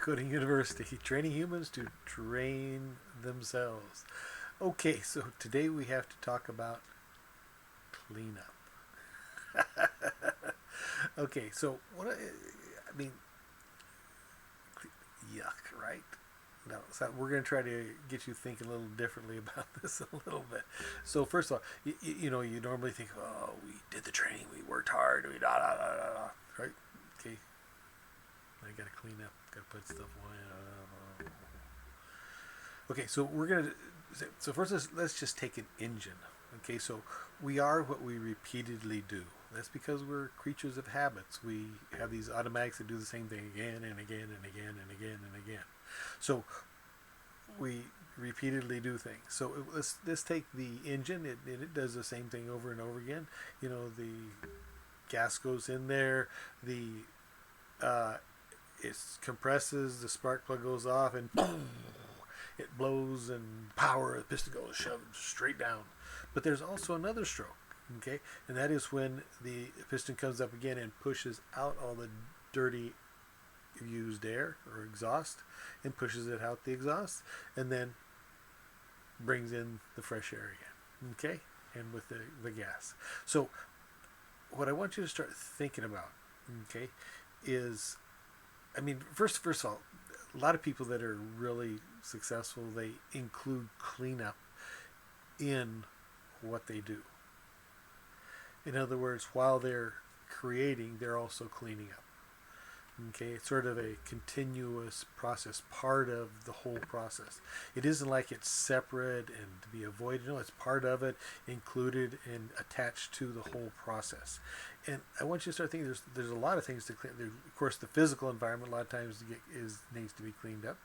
Coding University, training humans to train themselves. Okay, so today we have to talk about cleanup. Okay, so I mean, yuck, right? No, so we're going to try to get you thinking a little differently about this a little bit. So first of all, you normally think, oh, we did the training, we worked hard, we da da da da da, right? Okay, I got to clean up, got to put stuff away. Okay, so we're gonna. So first, let's just take an engine. Okay, so we are what we repeatedly do. That's because we're creatures of habits. We have these automatics that do the same thing again and again and again and again and again. So we repeatedly do things. So let's take the engine. It does the same thing over and over again. The gas goes in there. The it compresses. The spark plug goes off, and boom, it blows, and power, the piston goes shoved straight down. But there's also another stroke, okay, and that is when the piston comes up again and pushes out all the dirty used air or exhaust and pushes it out the exhaust, and then brings in the fresh air again, okay, and with the gas. So what I want you to start thinking about, okay, is, I mean, first of all, a lot of people that are really successful, they include cleanup in what they do. In other words, while they're creating, they're also cleaning up. Okay, it's sort of a continuous process, part of the whole process. It isn't like it's separate and to be avoided. No, it's part of it, included and attached to the whole process. And I want you to start thinking. There's a lot of things to clean. Of course, the physical environment a lot of times needs to be cleaned up.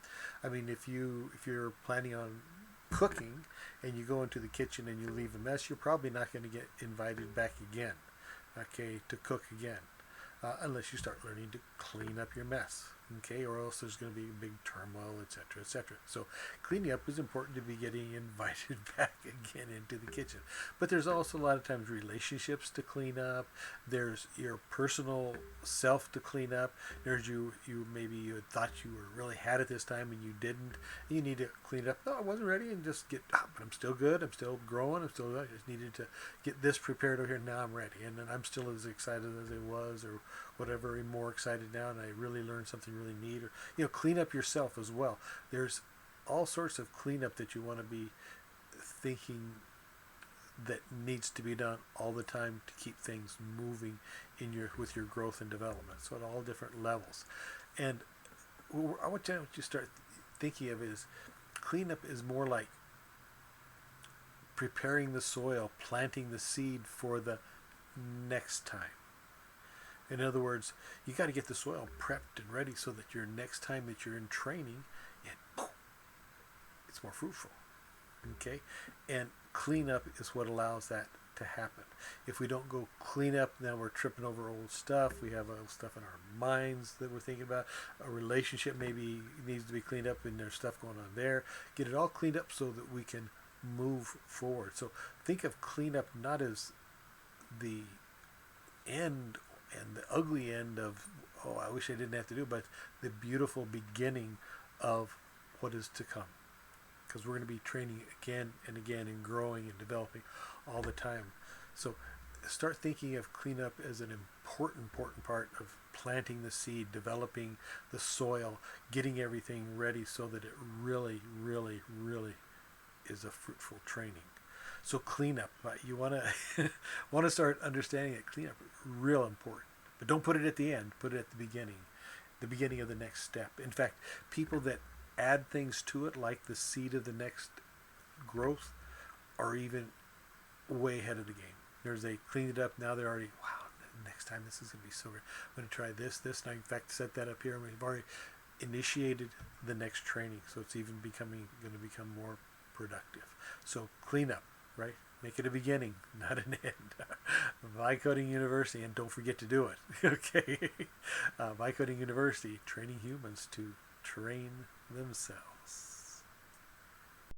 I mean, if you're planning on cooking and you go into the kitchen and you leave a mess, you're probably not going to get invited back again, okay, to cook again, unless you start learning to clean up your mess, okay, or else there's going to be a big turmoil, etc., etc. So cleaning up is important to be getting invited back again into the kitchen. But there's also a lot of times relationships to clean up. There's your personal self to clean up. There's you maybe you had thought you were really had it this time and you didn't. And you need to clean it up. No, I wasn't ready, and just get. Oh, but I'm still good. I'm still growing. I just needed to get this prepared over here. Now I'm ready, and then I'm still as excited as I was, or whatever, more excited now, and I really learned something really neat. Or clean up yourself as well. There's all sorts of cleanup that you want to be thinking that needs to be done all the time to keep things moving with your growth and development. So at all different levels, and I want you to start thinking of is cleanup is more like preparing the soil, planting the seed for the next time. In other words, you got to get the soil prepped and ready so that your next time that you're in training, it's more fruitful. Okay, and cleanup is what allows that to happen. If we don't go clean up, then we're tripping over old stuff. We have old stuff in our minds that we're thinking about. A relationship maybe needs to be cleaned up, and there's stuff going on there. Get it all cleaned up so that we can move forward. So think of cleanup not as the end and the ugly end of, oh, I wish I didn't have to do it, but the beautiful beginning of what is to come. Because we're going to be training again and again and growing and developing all the time. So start thinking of cleanup as an important part of planting the seed, developing the soil, getting everything ready so that it really, really, really is a fruitful training. So cleanup, you want to start understanding that cleanup is real important. But don't put it at the end. Put it at the beginning of the next step. In fact, people that add things to it, like the seed of the next growth, are even way ahead of the game. They cleaned it up. Now they're already, wow, next time this is going to be so great. I'm going to try this. And I, in fact, set that up here. And we've already initiated the next training. So it's even going to become more productive. So clean up, right? Make it a beginning, not an end. Coding University, and don't forget to do it. Okay. Coding University, training humans to train themselves.